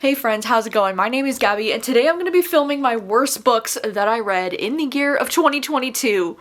Hey friends, how's it going? My name is Gabby, and today I'm going to be filming my worst books that I read in the year of 2022.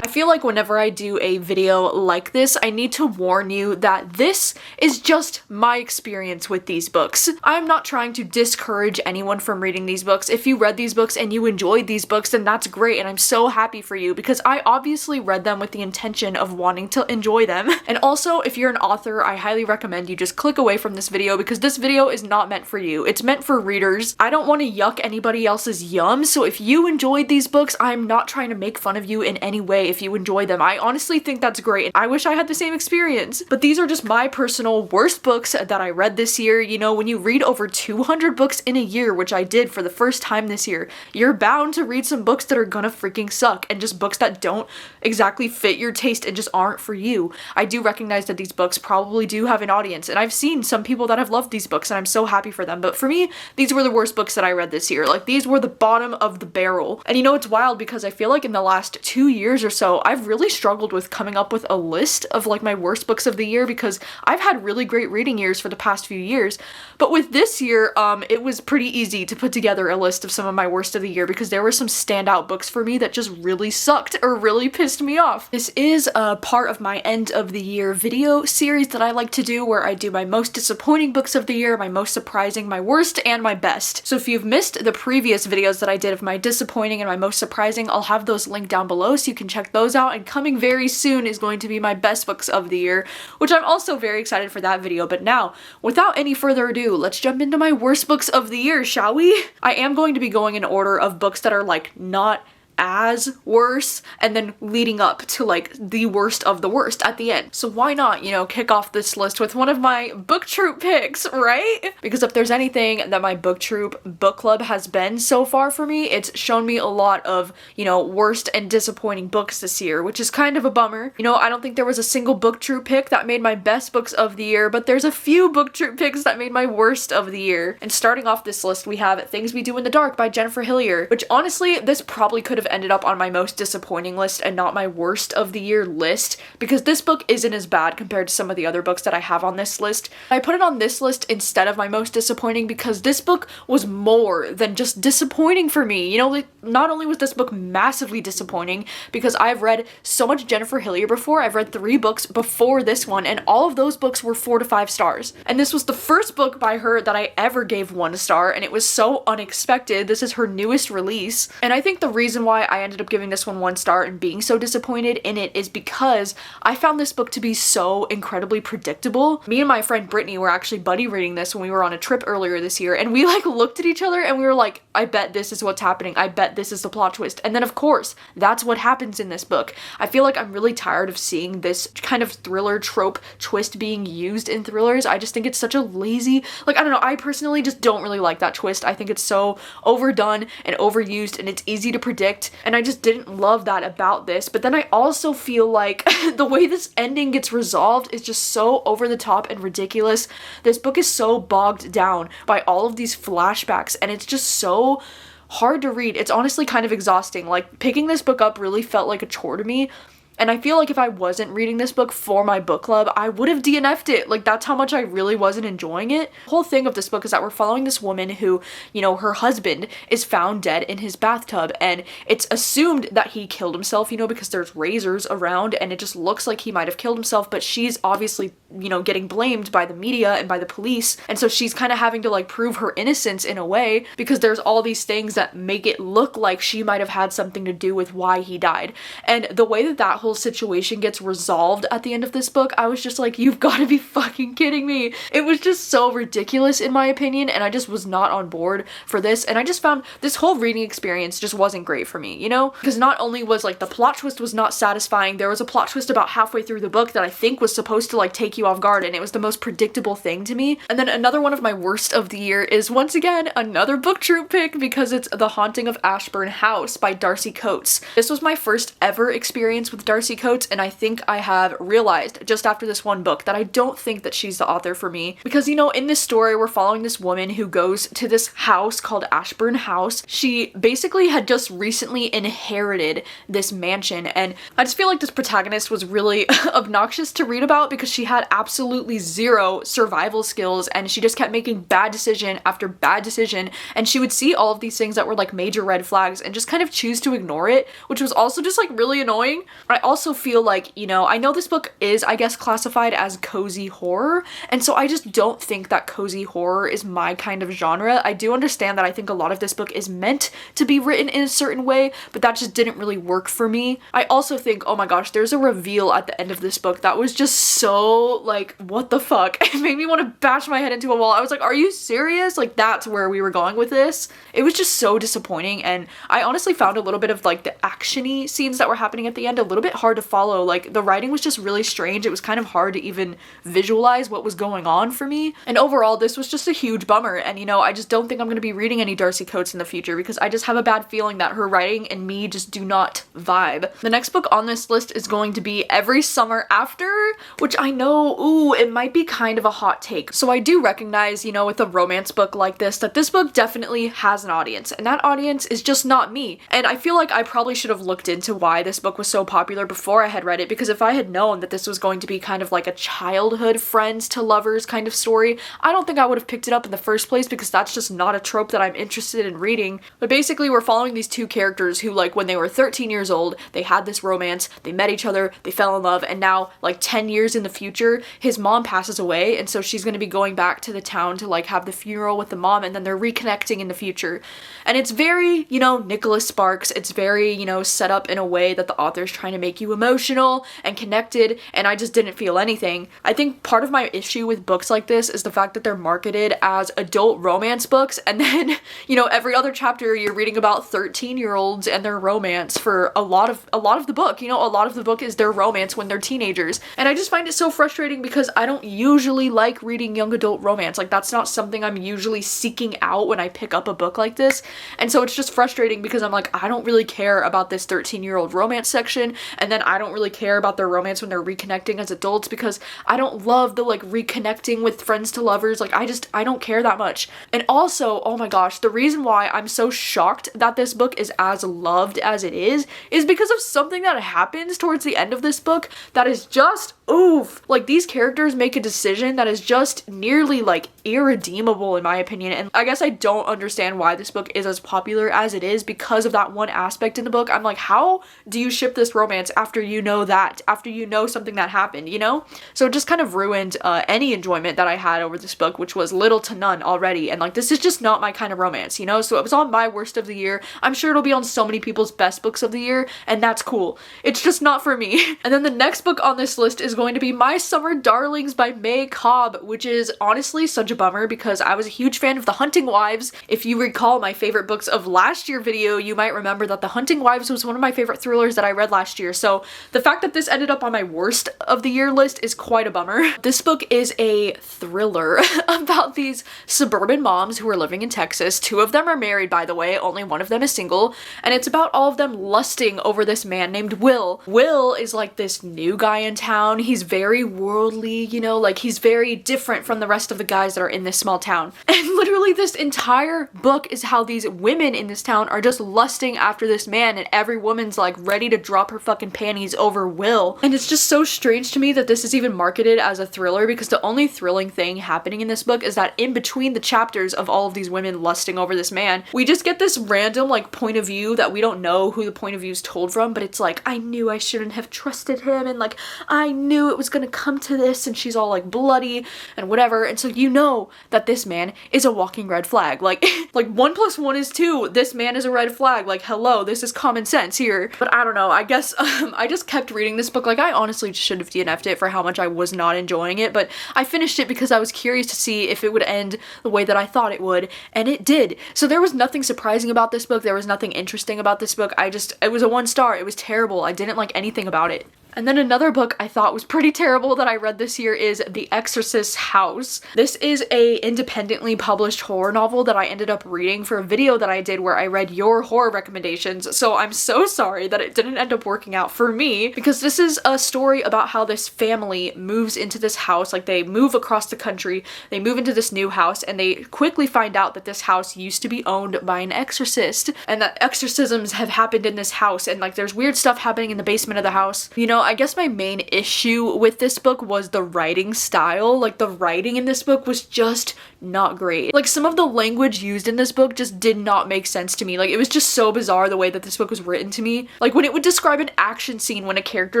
I feel like whenever I do a video like this, I need to warn you that this is just my experience with these books. I'm not trying to discourage anyone from reading these books. If you read these books and you enjoyed these books, then that's great, and I'm so happy for you because I obviously read them with the intention of wanting to enjoy them. And also, if you're an author, I highly recommend you just click away from this video because this video is not meant for you. It's meant for readers. I don't want to yuck anybody else's yum, so if you enjoyed these books, I'm not trying to make fun of you in any way if you enjoy them. I honestly think that's great. I wish I had the same experience. But these are just my personal worst books that I read this year. You know, when you read over 200 books in a year, which I did for the first time this year, you're bound to read some books that are gonna freaking suck and just books that don't exactly fit your taste and just aren't for you. I do recognize that these books probably do have an audience, and I've seen some people that have loved these books and I'm so happy for them. But for me, these were the worst books that I read this year. Like, these were the bottom of the barrel. And you know, it's wild because I feel like in the last 2 years or so, I've really struggled with coming up with a list of like my worst books of the year because I've had really great reading years for the past few years. But with this year, it was pretty easy to put together a list of some of my worst of the year because there were some standout books for me that just really sucked or really pissed me off. This is a part of my end of the year video series that I like to do where I do my most disappointing books of the year, my most surprising, my worst, and my best. So if you've missed the previous videos that I did of my disappointing and my most surprising, I'll have those linked down below so you can check those out. And coming very soon is going to be my best books of the year, which I'm also very excited for that video. But now, without any further ado, let's jump into my worst books of the year, shall we? I am going to be going in order of books that are like not as worse and then leading up to like the worst of the worst at the end. So why not, you know, kick off this list with one of my book troop picks, right? Because if there's anything that my book troop book club has been so far for me, it's shown me a lot of, you know, worst and disappointing books this year, which is kind of a bummer. You know, I don't think there was a single book troop pick that made my best books of the year, but there's a few book troop picks that made my worst of the year. And starting off this list, we have Things We Do in the Dark by Jennifer Hillier, which honestly, this probably could have ended up on my most disappointing list and not my worst of the year list because this book isn't as bad compared to some of the other books that I have on this list. I put it on this list instead of my most disappointing because this book was more than just disappointing for me. You know, like, not only was this book massively disappointing because I've read so much Jennifer Hillier before. I've read 3 books before this one and all of those books were 4 to 5 stars. And this was the first book by her that I ever gave 1 star, and it was so unexpected. This is her newest release, and I think the reason why I ended up giving this one 1 star and being so disappointed in it is because I found this book to be so incredibly predictable. Me and my friend Brittany were actually buddy reading this when we were on a trip earlier this year, and we like looked at each other and we were like, I bet this is what's happening. I bet this is the plot twist. And then of course, that's what happens in this book. I feel like I'm really tired of seeing this kind of thriller trope twist being used in thrillers. I just think it's such a lazy, like, I don't know, I personally just don't really like that twist. I think it's so overdone and overused and it's easy to predict, and I just didn't love that about this. But then I also feel like the way this ending gets resolved is just so over the top and ridiculous. This book is so bogged down by all of these flashbacks and it's just so hard to read. It's honestly kind of exhausting. Like, picking this book up really felt like a chore to me. And I feel like if I wasn't reading this book for my book club, I would have DNF'd it. Like, that's how much I really wasn't enjoying it. The whole thing of this book is that we're following this woman who, you know, her husband is found dead in his bathtub, and it's assumed that he killed himself, you know, because there's razors around and it just looks like he might have killed himself, but she's obviously, you know, getting blamed by the media and by the police. And so she's kind of having to like prove her innocence in a way because there's all these things that make it look like she might have had something to do with why he died. And the way that that whole situation gets resolved at the end of this book, I was just like, you've got to be fucking kidding me. It was just so ridiculous in my opinion, and I just was not on board for this, and I just found this whole reading experience just wasn't great for me, you know? Because not only was like the plot twist was not satisfying, there was a plot twist about halfway through the book that I think was supposed to like take you off guard, and it was the most predictable thing to me. And then another one of my worst of the year is once again another book troop pick because it's The Haunting of Ashburn House by Darcy Coates. This was my first ever experience with Darcy Coates, and I think I have realized just after this one book that I don't think that she's the author for me. Because, you know, in this story, we're following this woman who goes to this house called Ashburn House. She basically had just recently inherited this mansion, and I just feel like this protagonist was really obnoxious to read about because she had absolutely zero survival skills, and she just kept making bad decision after bad decision, and she would see all of these things that were like major red flags and just kind of choose to ignore it, which was also just like really annoying. I also feel like, you know, I know this book is, I guess, classified as cozy horror, and so I just don't think that cozy horror is my kind of genre. I do understand that I think a lot of this book is meant to be written in a certain way, but that just didn't really work for me. I also think, oh my gosh, there's a reveal at the end of this book that was just so like, what the fuck? It made me want to bash my head into a wall. I was like, are you serious? Like, that's where we were going with this. It was just so disappointing, and I honestly found a little bit of like the action-y scenes that were happening at the end a little bit hard to follow. Like, the writing was just really strange. It was kind of hard to even visualize what was going on for me. And overall, this was just a huge bummer, and you know, I just don't think I'm going to be reading any Darcy Coates in the future because I just have a bad feeling that her writing and me just do not vibe. The next book on this list is going to be Every Summer After, which I know, ooh, it might be kind of a hot take. So I do recognize, you know, with a romance book like this, that this book definitely has an audience, and that audience is just not me. And I feel like I probably should have looked into why this book was so popular before I had read it, because if I had known that this was going to be kind of like a childhood friends to lovers kind of story, I don't think I would have picked it up in the first place, because that's just not a trope that I'm interested in reading. But basically, we're following these two characters who, like, when they were 13 years old, they had this romance, they met each other, they fell in love, and now, like, 10 years in the future, his mom passes away, and so she's gonna be going back to the town to, like, have the funeral with the mom, and then they're reconnecting in the future. And it's very, you know, Nicholas Sparks. It's very, you know, set up in a way that the author's trying to make you emotional and connected, and I just didn't feel anything. I think part of my issue with books like this is the fact that they're marketed as adult romance books, and then, you know, every other chapter you're reading about 13-year-olds and their romance for a lot of the book. You know, a lot of the book is their romance when they're teenagers. And I just find it so frustrating because I don't usually like reading young adult romance. Like, that's not something I'm usually seeking out when I pick up a book like this. And so it's just frustrating because I'm like, I don't really care about this 13-year-old romance section, and then I don't really care about their romance when they're reconnecting as adults because I don't love the, like, reconnecting with friends to lovers. Like, I don't care that much. And also, oh my gosh, the reason why I'm so shocked that this book is as loved as it is because of something that happens towards the end of this book that is just oof. Like, these characters make a decision that is just nearly, like, irredeemable in my opinion, and I guess I don't understand why this book is as popular as it is because of that one aspect in the book. I'm like, how do you ship this romance after you know that, after you know something that happened, you know? So it just kind of ruined any enjoyment that I had over this book, which was little to none already, and like, this is just not my kind of romance, you know? So it was on my worst of the year. I'm sure it'll be on so many people's best books of the year, and that's cool. It's just not for me. And then the next book on this list is going to be My Summer Darlings by May Cobb, which is honestly such a bummer because I was a huge fan of The Hunting Wives. If you recall my favorite books of last year video, you might remember that The Hunting Wives was one of my favorite thrillers that I read last year. So the fact that this ended up on my worst of the year list is quite a bummer. This book is a thriller about these suburban moms who are living in Texas. Two of them are married, by the way, only one of them is single, and it's about all of them lusting over this man named Will. Will is like this new guy in town. He's very worldly, you know, like he's very different from the rest of the guys that are in this small town. And literally this entire book is how these women in this town are just lusting after this man, and every woman's like ready to drop her fucking panties over Will. And it's just so strange to me that this is even marketed as a thriller, because the only thrilling thing happening in this book is that in between the chapters of all of these women lusting over this man, we just get this random like point of view that we don't know who the point of view is told from, but it's like, I knew I shouldn't have trusted him, and like I knew it was gonna come to this, and she's all like bloody and whatever, and so you know that this man is a walking red flag. Like like 1 + 1 is 2. This man is a red flag. Like, hello, this is common sense here. But I don't know, I guess I just kept reading this book. Like, I honestly should have DNF'd it for how much I was not enjoying it, but I finished it because I was curious to see if it would end the way that I thought it would, and it did. So there was nothing surprising about this book. There was nothing interesting about this book. It was a 1 star. It was terrible. I didn't like anything about it. And then another book I thought was pretty terrible that I read this year is The Exorcist House. This is a independently published horror novel that I ended up reading for a video that I did where I read your horror recommendations, so I'm so sorry that it didn't end up working out for me, because this is a story about how this family moves into this house. Like, they move across the country, they move into this new house, and they quickly find out that this house used to be owned by an exorcist, and that exorcisms have happened in this house, and like there's weird stuff happening in the basement of the house. You know, I guess my main issue with this book was the writing style. Like, the writing in this book was just not great. Like, some of the language used in this book just did not make sense to me. Like, it was just so bizarre the way that this book was written to me. Like, when it would describe an action scene when a character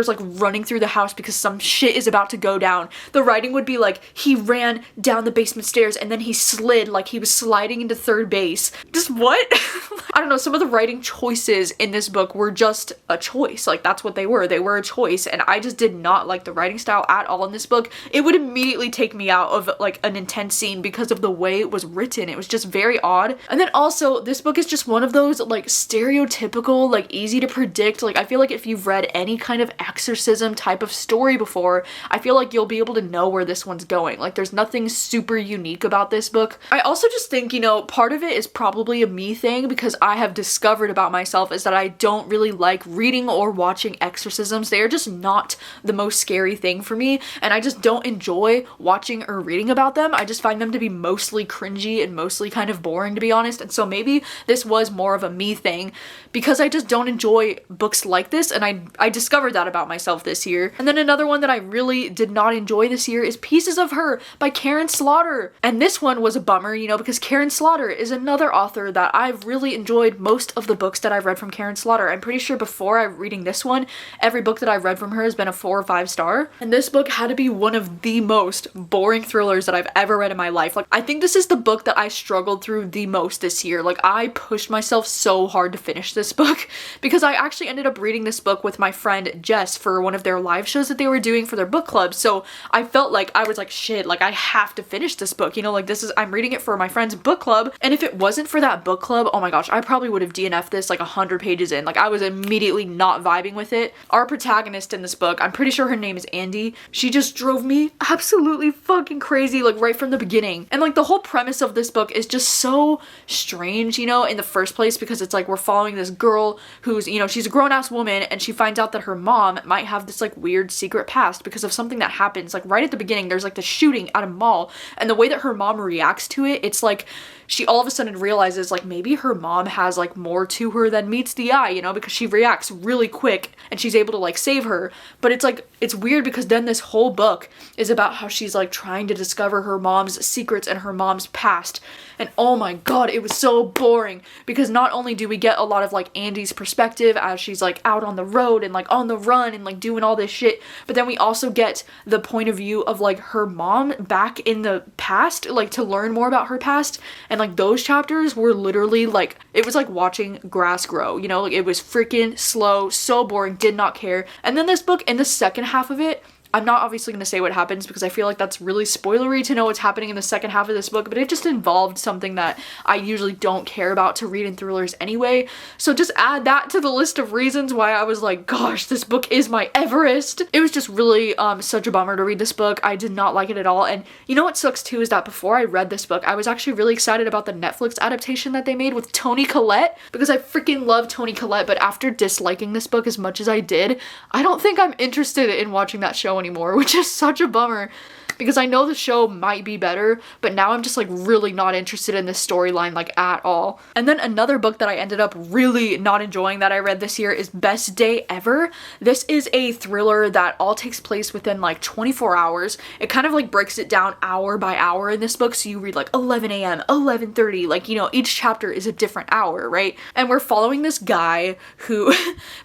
is like running through the house because some shit is about to go down, the writing would be like, he ran down the basement stairs and then he slid like he was sliding into third base. Just what? I don't know, some of the writing choices in this book were just a choice. Like, that's what they were. They were a choice, and I just did not like the writing style at all in this book. It would immediately take me out of like an intense scene because of the way it was written. It was just very odd. And then also, this book is just one of those like stereotypical, like easy to predict. Like, I feel like if you've read any kind of exorcism type of story before, I feel like you'll be able to know where this one's going. Like, there's nothing super unique about this book. I also just think, you know, part of it is probably a me thing, because I have discovered about myself is that I don't really like reading or watching exorcisms. They are just not the most scary thing for me, and I just don't enjoy watching or reading about them. I just find them to be mostly cringy and mostly kind of boring, to be honest. And so maybe this was more of a me thing, because I just don't enjoy books like this, and I discovered that about myself this year. And then another one that I really did not enjoy this year is Pieces of Her by Karen Slaughter. And this one was a bummer, you know, because Karen Slaughter is another author that I've really enjoyed most of the books that I've read from Karen Slaughter. I'm pretty sure before I reading this one, every book that I've read from her has been a 4 or 5 star. And this book had to be one of the most boring thrillers that I've ever read in my life. Like, I think this is the book that I struggled through the most this year. Like, I pushed myself so hard to finish this book, because I actually ended up reading this book with my friend Jess for one of their live shows that they were doing for their book club. So I felt like I was like, shit, like I have to finish this book, you know, like I'm reading it for my friend's book club. And if it wasn't for that book club, oh my gosh, I probably would have DNF'd this like 100 pages in. Like, I was immediately not vibing with it. Our protagonist in this book, I'm pretty sure her name is Andy, she just drove me absolutely fucking crazy, like right from the beginning. And like the whole premise of this book is just so strange, you know, in the first place, because it's like we're following this girl who's, you know, she's a grown-ass woman, and she finds out that her mom might have this like weird secret past because of something that happens like right at the beginning. There's like the shooting at a mall, and the way that her mom reacts to it, it's like she all of a sudden realizes like maybe her mom has like more to her than meets the eye, you know, because she reacts really quick and she's able to like save her. But it's like, it's weird because then this whole book is about how she's like trying to discover her mom's secrets and her mom's past. And oh my god, it was so boring, because not only do we get a lot of like Andy's perspective as she's like out on the road and like on the run and like doing all this shit, but then we also get the point of view of like her mom back in the past, like to learn more about her past. And like those chapters were literally like, it was like watching grass grow, you know, like it was freaking slow, so boring, did not care. And then this book, in the second half of it, I'm not obviously going to say what happens because I feel like that's really spoilery to know what's happening in the second half of this book, but it just involved something that I usually don't care about to read in thrillers anyway. So just add that to the list of reasons why I was like, gosh, this book is my Everest. It was just really such a bummer to read this book. I did not like it at all. And you know what sucks too is that before I read this book, I was actually really excited about the Netflix adaptation that they made with Toni Collette, because I freaking love Toni Collette. But after disliking this book as much as I did, I don't think I'm interested in watching that show anymore, which is such a bummer, because I know the show might be better, but now I'm just like really not interested in this storyline like at all. And then another book that I ended up really not enjoying that I read this year is Best Day Ever. This is a thriller that all takes place within like 24 hours. It kind of like breaks it down hour by hour in this book, so you read like 11 a.m., 11:30, like, you know, each chapter is a different hour, right? And we're following this guy who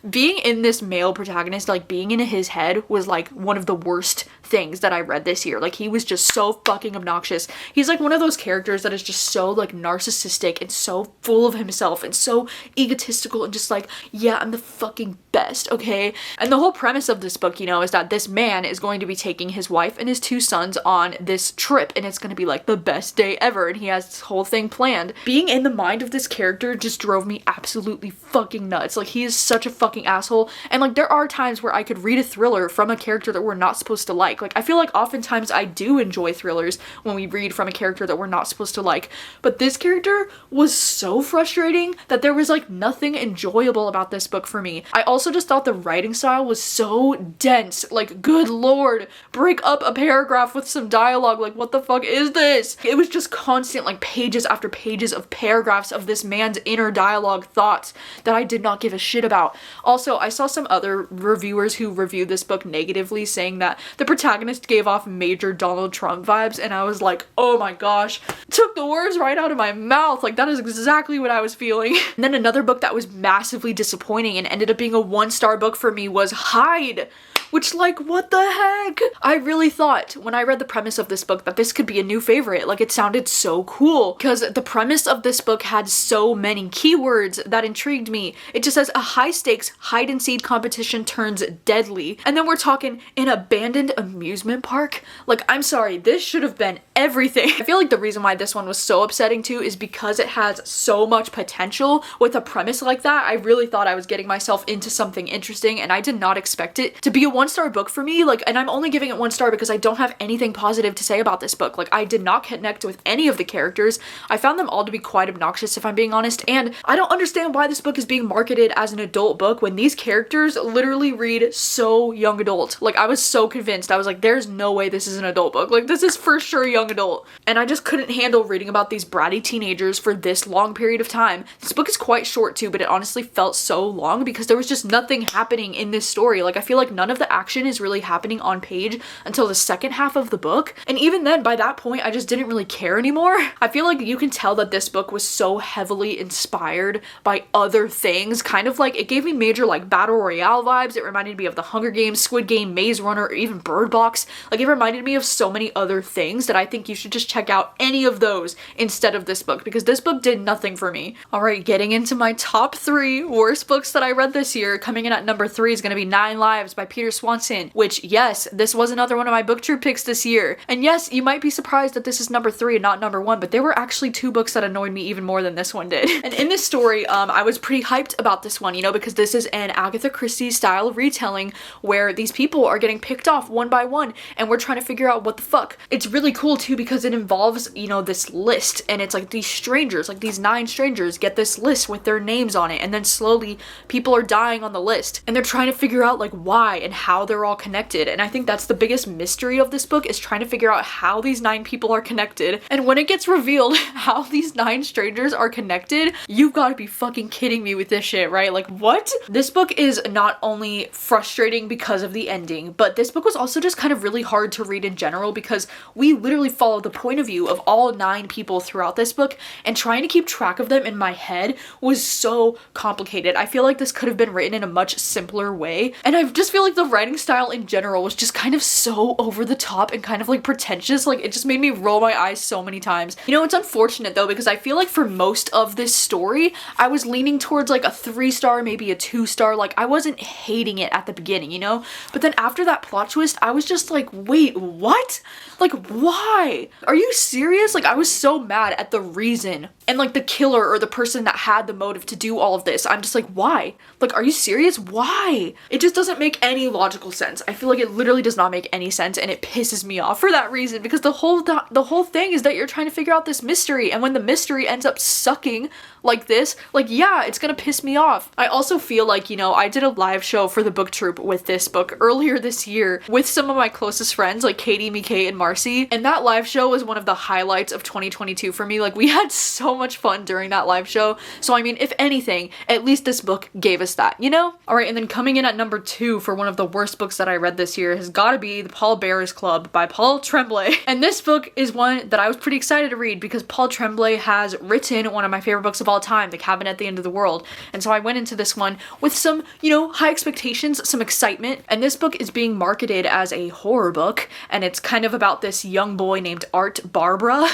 being in this male protagonist, like being in his head was like one of the worst things that I read this year. Like, he was just so fucking obnoxious. He's like one of those characters that is just so like narcissistic and so full of himself and so egotistical and just like, yeah, I'm the fucking best, okay? And the whole premise of this book, you know, is that this man is going to be taking his wife and his 2 sons on this trip, and it's gonna be like the best day ever, and he has this whole thing planned. Being in the mind of this character just drove me absolutely fucking nuts. Like, he is such a fucking asshole, and like there are times where I could read a thriller from a character that we're not supposed to like. Like, I feel like oftentimes I do enjoy thrillers when we read from a character that we're not supposed to like, but this character was so frustrating that there was like nothing enjoyable about this book for me. I also just thought the writing style was so dense. Like, good lord, break up a paragraph with some dialogue. Like, what the fuck is this? It was just constant, like, pages after pages of paragraphs of this man's inner dialogue thoughts that I did not give a shit about. Also, I saw some other reviewers who reviewed this book negatively saying that the protagonist gave off major Donald Trump vibes, and I was like, oh my gosh, took the words right out of my mouth. Like, that is exactly what I was feeling. And then another book that was massively disappointing and ended up being a 1-star book for me was Hide, which, like, what the heck? I really thought when I read the premise of this book that this could be a new favorite. Like, it sounded so cool because the premise of this book had so many keywords that intrigued me. It just says a high-stakes hide-and-seek competition turns deadly, and then we're talking an abandoned amusement park. Like, I'm sorry, this should have been everything. I feel like the reason why this one was so upsetting too is because it has so much potential with a premise like that. I really thought I was getting myself into something interesting, and I did not expect it to be a 1-star book for me. Like, and I'm only giving it 1 star because I don't have anything positive to say about this book. Like, I did not connect with any of the characters. I found them all to be quite obnoxious, if I'm being honest, and I don't understand why this book is being marketed as an adult book when these characters literally read so young adult. Like, I was so convinced. I was like, there's no way this is an adult book. Like, this is for sure young adult. And I just couldn't handle reading about these bratty teenagers for this long period of time. This book is quite short too, but it honestly felt so long because there was just nothing happening in this story. Like, I feel like none of the action is really happening on page until the second half of the book, and even then, by that point, I just didn't really care anymore. I feel like you can tell that this book was so heavily inspired by other things, kind of like it gave me major like battle royale vibes. It reminded me of the Hunger Games, Squid Game, Maze Runner, or even Bird Box. Like, it reminded me of so many other things that I think you should just check out any of those instead of this book, because this book did nothing for me. Alright, getting into my top 3 worst books that I read this year. Coming in at number 3 is going to be 9 Lives by Peter Swanson, which, yes, this was another one of my booktube picks this year. And yes, you might be surprised that this is number 3 and not number 1, but there were actually 2 books that annoyed me even more than this one did. And in this story, I was pretty hyped about this one, you know, because this is an Agatha Christie style retelling where these people are getting picked off one by one and we're trying to figure out what the fuck. It's really cool too because it involves, you know, this list, and it's like these strangers, like these 9 strangers get this list with their names on it, and then slowly people are dying on the list and they're trying to figure out like why and how they're all connected. And I think that's the biggest mystery of this book, is trying to figure out how these 9 people are connected. And when it gets revealed how these 9 strangers are connected, you've got to be fucking kidding me with this shit, right? Like, what? This book is not only frustrating because of the ending, but this book was also just kind of really hard to read in general because we literally follow the point of view of all 9 people throughout this book, and trying to keep track of them in my head was so complicated. I feel like this could have been written in a much simpler way, and I just feel like the writing style in general was just kind of so over the top and kind of like pretentious. Like, it just made me roll my eyes so many times. You know, it's unfortunate though, because I feel like for most of this story, I was leaning towards like a 3-star, maybe a 2-star. Like, I wasn't hating it at the beginning, you know? But then after that plot twist, I was just like, wait, what? Like, why? Are you serious? Like, I was so mad at the reason and like the killer or the person that had the motive to do all of this. I'm just like, why? Like, are you serious? Why? It just doesn't make any logical sense. I feel like it literally does not make any sense, and it pisses me off for that reason, because the whole thing is that you're trying to figure out this mystery, and when the mystery ends up sucking like this, like, yeah, it's gonna piss me off. I also feel like, you know, I did a live show for the book troupe with this book earlier this year with some of my closest friends, like Katie, MK, and Marcy, and that live show was one of the highlights of 2022 for me. Like, we had so much fun during that live show, so I mean, if anything, at least this book gave us that, you know? Alright, and then coming in at number 2 for one of the worst books that I read this year has got to be The Paul Bearers Club by Paul Tremblay. And this book is one that I was pretty excited to read because Paul Tremblay has written one of my favorite books of all time, The Cabin at the End of the World. And so I went into this one with some, high expectations, some excitement. And this book is being marketed as a horror book, and it's kind of about this young boy named Art Barbara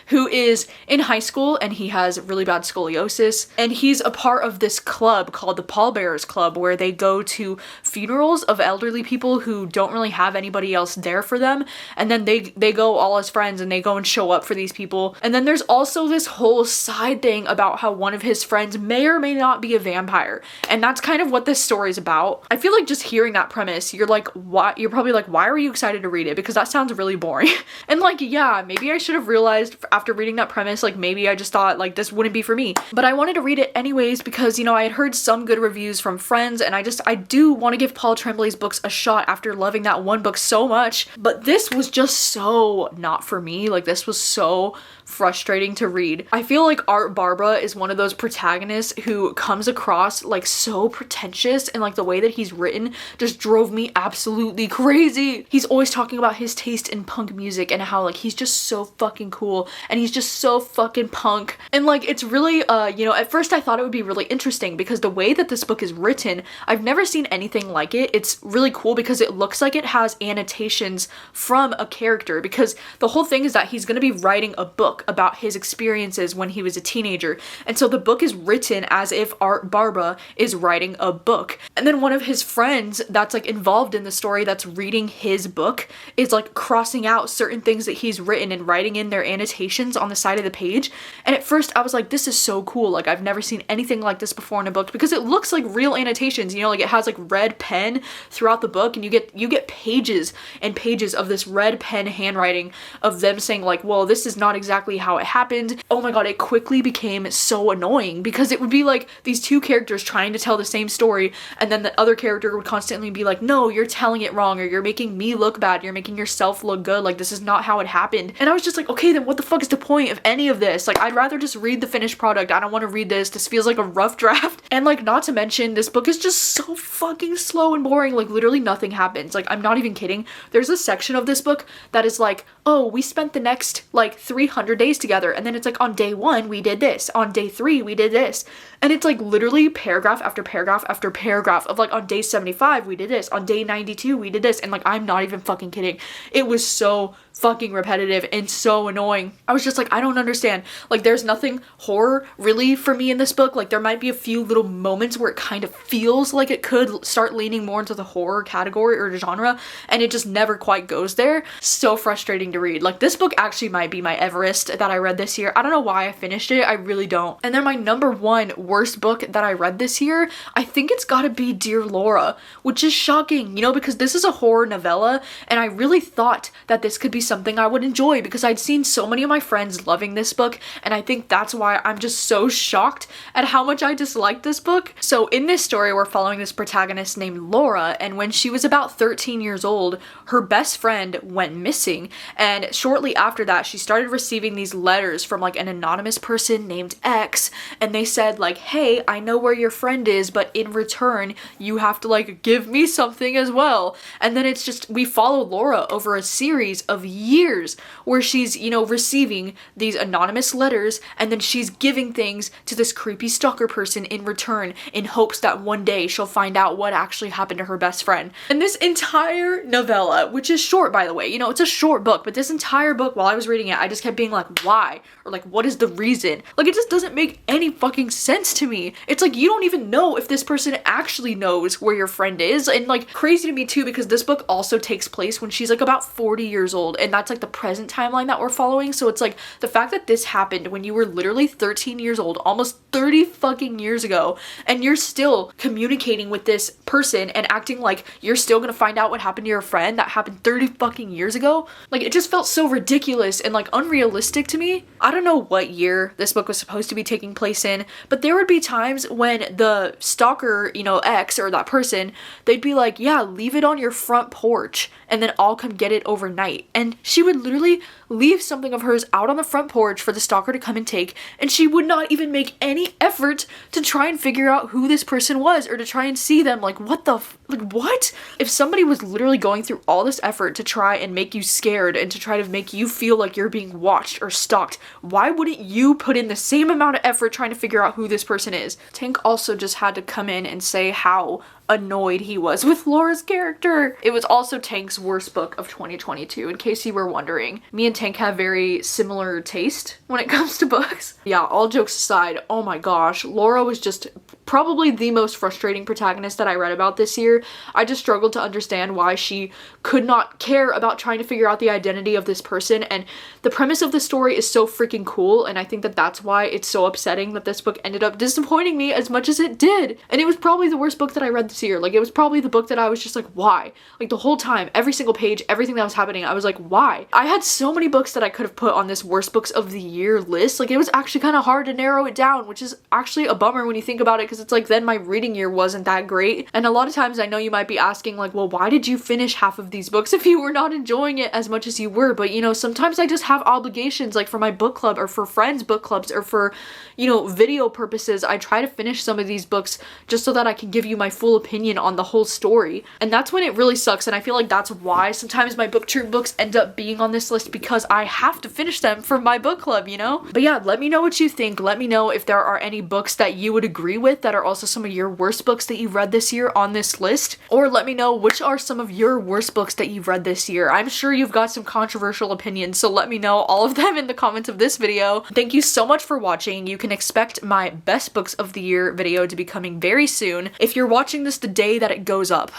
who is in high school and he has really bad scoliosis, and he's a part of this club called the Paul Bearers Club where they go to funerals of elderly people who don't really have anybody else there for them, and then they go all as friends and they go and show up for these people. And then there's also this whole side thing about how one of his friends may or may not be a vampire, and that's kind of what this story is about. I feel like just hearing that premise, you're like, what? You're probably like, why are you excited to read it? Because that sounds really boring. And like, yeah, maybe I should have realized after reading that premise, like maybe I just thought like this wouldn't be for me. But I wanted to read it anyways because, I had heard some good reviews from friends, and I do want to give Paul Tremblay's books a shot after loving that one book so much. But this was just so not for me. Like, this was so frustrating to read. I feel like Art Barbara is one of those protagonists who comes across like so pretentious, and like the way that he's written just drove me absolutely crazy. He's always talking about his taste in punk music and how like he's just so fucking cool and he's just so fucking punk. And like it's really at first I thought it would be really interesting because the way that this book is written, I've never seen anything like it. It's really cool because it looks like it has annotations from a character, because the whole thing is that he's going to be writing a book about his experiences when he was a teenager. And so the book is written as if Art Barbara is writing a book. And then one of his friends that's like involved in the story that's reading his book is like crossing out certain things that he's written and writing in their annotations on the side of the page. And at first I was like, this is so cool. Like I've never seen anything like this before in a book, because it looks like real annotations, like it has like red pen throughout the book, and you get pages and pages of this red pen handwriting of them saying like, well, this is not exactly how it happened. Oh my god, it quickly became so annoying because it would be like these two characters trying to tell the same story, and then the other character would constantly be like, no, you're telling it wrong, or you're making me look bad, you're making yourself look good, like this is not how it happened. And I was just like, okay, then what the fuck is the point of any of this? Like I'd rather just read the finished product. I don't want to read this feels like a rough draft. And like, not to mention, this book is just so fucking slow and boring. Like literally nothing happens. Like I'm not even kidding. There's a section of this book that is like, oh, we spent the next like 300 days together, and then it's like on day 1 we did this, on day 3 we did this, and it's like literally paragraph after paragraph after paragraph of like, on day 75 we did this, on day 92 we did this, and like I'm not even fucking kidding. It was so fucking repetitive and so annoying. I was just like, I don't understand. Like there's nothing horror really for me in this book. Like there might be a few little moments where it kind of feels like it could start leaning more into the horror category or genre, and it just never quite goes there. So frustrating to read. Like this book actually might be my Everest that I read this year. I don't know why I finished it. I really don't. And then my number 1 worst book that I read this year, I think it's gotta be Dear Laura, which is shocking, because this is a horror novella, and I really thought that this could be something I would enjoy because I'd seen so many of my friends loving this book, and I think that's why I'm just so shocked at how much I disliked this book. So in this story, we're following this protagonist named Laura, and when she was about 13 years old, her best friend went missing, and shortly after that, she started receiving these letters from like an anonymous person named X, and they said like, hey, I know where your friend is, but in return, you have to like give me something as well. And then it's just, we follow Laura over a series of years where she's, receiving these anonymous letters, and then she's giving things to this creepy stalker person in return in hopes that one day she'll find out what actually happened to her best friend. And this entire novella, which is short by the way, it's a short book, but this entire book while I was reading it, I just kept being like, why? Or like, what is the reason? Like it just doesn't make any fucking sense to me. It's like you don't even know if this person actually knows where your friend is, and like crazy to me too because this book also takes place when she's like about 40 years old, and that's like the present timeline that we're following. So it's like the fact that this happened when you were literally 13 years old, almost 30 fucking years ago, and you're still communicating with this person and acting like you're still gonna find out what happened to your friend that happened 30 fucking years ago. Like it just felt so ridiculous and like unrealistic to me. I don't know what year this book was supposed to be taking place in, but there would be times when the stalker, X or that person, they'd be like, yeah, leave it on your front porch and then I'll come get it overnight. And she would literally leave something of hers out on the front porch for the stalker to come and take, and she would not even make any effort to try and figure out who this person was or to try and see them. Like, what the like, what? If somebody was literally going through all this effort to try and make you scared and to try to make you feel like you're being watched or stalked, why wouldn't you put in the same amount of effort trying to figure out who this person is? Tank also just had to come in and say how annoyed he was with Laura's character. It was also Tank's worst book of 2022, in case you were wondering. Me and Tank have very similar taste when it comes to books. Yeah, all jokes aside, oh my gosh, Laura was just probably the most frustrating protagonist that I read about this year. I just struggled to understand why she could not care about trying to figure out the identity of this person, and the premise of the story is so freaking cool, and I think that that's why it's so upsetting that this book ended up disappointing me as much as it did. And it was probably the worst book that I read this year. Like, it was probably the book that I was just like, why? Like, the whole time, every single page, everything that was happening, I was like, why? I had so many books that I could have put on this worst books of the year list. Like, it was actually kind of hard to narrow it down, which is actually a bummer when you think about it, because it's like, then my reading year wasn't that great. And a lot of times I know you might be asking like, well, why did you finish half of these books if you were not enjoying it as much as you were? But you know, sometimes I just have obligations, like for my book club or for friends' book clubs or for, you know, video purposes. I try to finish some of these books just so that I can give you my full opinion on the whole story. And that's when it really sucks, and I feel like that's why sometimes my booktube books end up being on this list, because I have to finish them for my book club, you know? But yeah, let me know what you think. Let me know if there are any books that you would agree with that are also some of your worst books that you've read this year on this list, or let me know which are some of your worst books that you've read this year. I'm sure you've got some controversial opinions, so let me know all of them in the comments of this video. Thank you so much for watching. You can expect my best books of the year video to be coming very soon. If you're watching this the day that it goes up,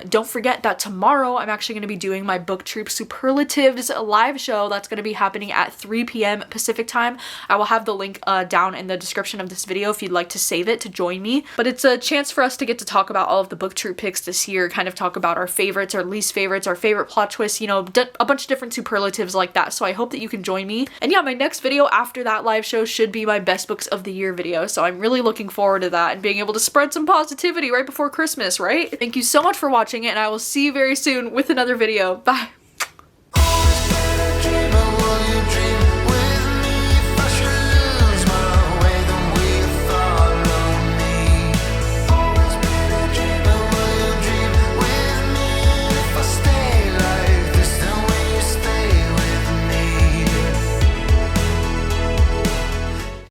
don't forget that tomorrow I'm actually going to be doing my BookTube Superlatives live show. That's going to be happening at 3 p.m. Pacific time. I will have the link down in the description of this video if you'd like to save it to join me. But it's a chance for us to get to talk about all of the BookTube picks this year, kind of talk about our favorites, our least favorites, our favorite plot twists, you know, a bunch of different superlatives like that. So I hope that you can join me. And yeah, my next video after that live show should be my best books of the year video. So I'm really looking forward to that and being able to spread some positivity right before Christmas, right? Thank you so much for watching it, and I will see you very soon with another video. Bye!